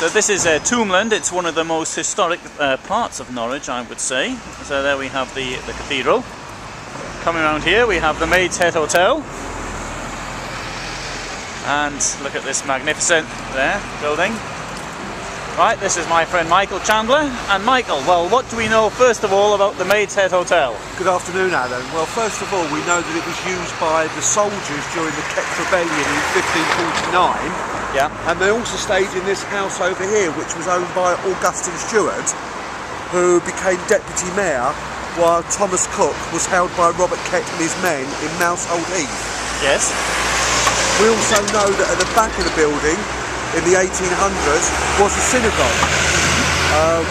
So this is Tombland. It's one of the most historic parts of Norwich, I would say. So there we have the cathedral. Coming around here we have the Maids Hotel. And look at this magnificent building. Right, this is my friend Michael Chandler. And Michael, well, what do we know first of all about the Maids Hotel? Good afternoon, Alan. Well, first of all, we know that it was used by the soldiers during the Czech Rebellion in 1549. Yeah. And they also stayed in this house over here, which was owned by Augustine Stewart, who became deputy mayor, while Thomas Cook was held by Robert Kett and his men in Mousehold Heath. Yes. We also know that at the back of the building, in the 1800s, was a synagogue.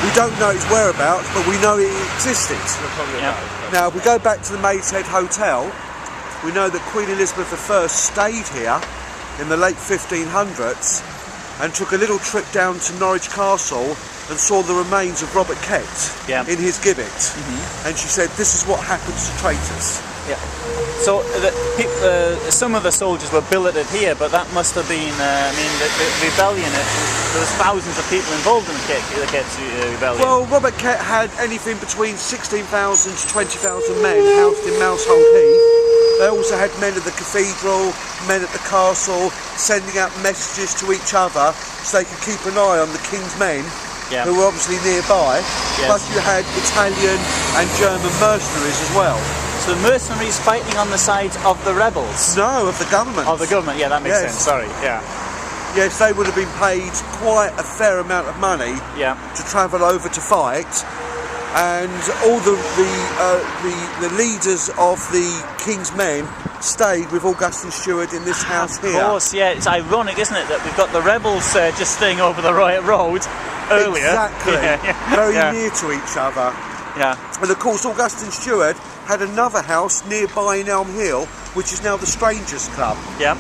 We don't know its whereabouts, but we know it existed. Yeah. Now, if we go back to the Maids Hotel, we know that Queen Elizabeth I stayed here in the late 1500s and took a little trip down to Norwich Castle and saw the remains of Robert Kett in his gibbet. And she said, this is what happens to traitors. Yeah. So some of the soldiers were billeted here, but that must have been, I mean, the rebellion, there was thousands of people involved in the Kett rebellion. Well, Robert Kett had anything between 16,000 to 20,000 men housed in Mousehold Heath. They also had men at the cathedral, men at the castle, sending out messages to each other so they could keep an eye on the king's men, who were obviously nearby. Plus you had Italian and German mercenaries as well. So the mercenaries fighting on the side of the rebels? No, of the government. Of the government, yeah, that makes sense, sorry, yeah. Yes, they would have been paid quite a fair amount of money to travel over to fight. And all the leaders of the king's men stayed with Augustine Stewart in this house here. Of course, yeah, it's ironic, isn't it, that we've got the rebels just staying over the Riot Road earlier. Exactly, very near to each other. Yeah. And of course Augustine Stewart had another house nearby in Elm Hill, which is now the Strangers Club. Yeah.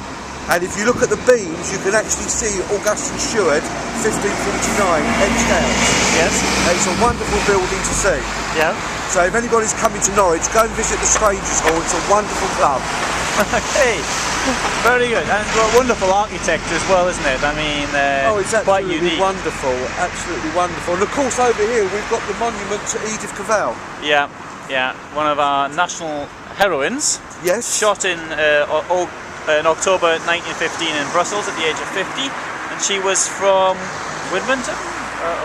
And if you look at the beams, you can actually see Augustine Stewart, 1549, etched out. Yes. And it's a wonderful building to see. Yeah. So if anybody's coming to Norwich, go and visit the Strangers Hall. It's a wonderful club. Okay. Very good. And wonderful architecture as well, isn't it? I mean, it's quite absolutely unique. wonderful. Absolutely wonderful. And of course over here we've got the monument to Edith Cavell. Yeah. Yeah. One of our national heroines. Yes. Shot in October 1915 in Brussels at the age of 50, and she was from Widmonton,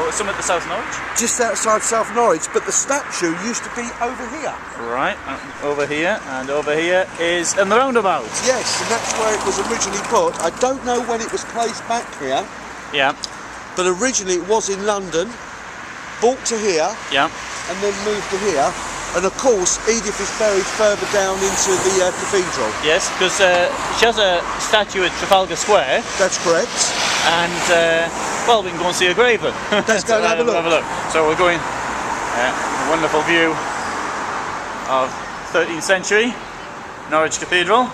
or some at the South Norwich? Just outside South Norwich, but the statue used to be over here. Right, over here, and over here is in the roundabout. Yes, and that's where it was originally put. I don't know when it was placed back here. Yeah. But originally it was in London, brought to here, and then moved to here. And of course, Edith is buried further down into the cathedral. Yes, because she has a statue at Trafalgar Square. That's correct. And, well, we can go and see her grave then. Let's go and have a look. So we're going, a wonderful view of 13th century Norwich Cathedral.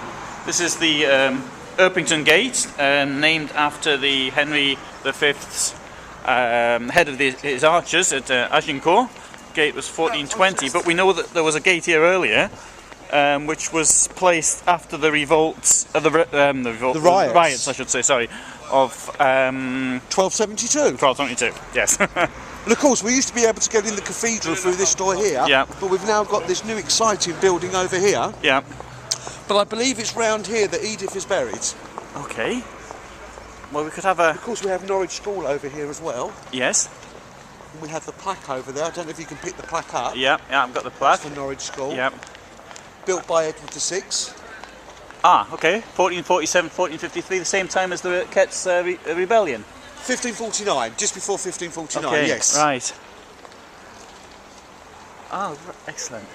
This is the Erpington Gate, named after the Henry V's head of his archers at Agincourt. Gate was 1420, but we know that there was a gate here earlier, which was placed after the revolts, the riots, I should say, sorry, of 1272. 1272, yes. And of course, we used to be able to get in the cathedral through this door here, but we've now got this new exciting building over here. Yeah. But I believe it's round here that Edith is buried. Okay. Well, we could have a... Of course, we have Norwich School over here as well. Yes. We have the plaque over there. I don't know if you can pick the plaque up. Yeah, I've got the plaque. That's for Norwich School. Yeah. Built by Edward VI. Ah, okay. 1447, 1453, the same time as the Kett's rebellion. 1549, just before 1549, okay, yes. Right. Oh, excellent.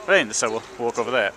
Brilliant, so we'll walk over there.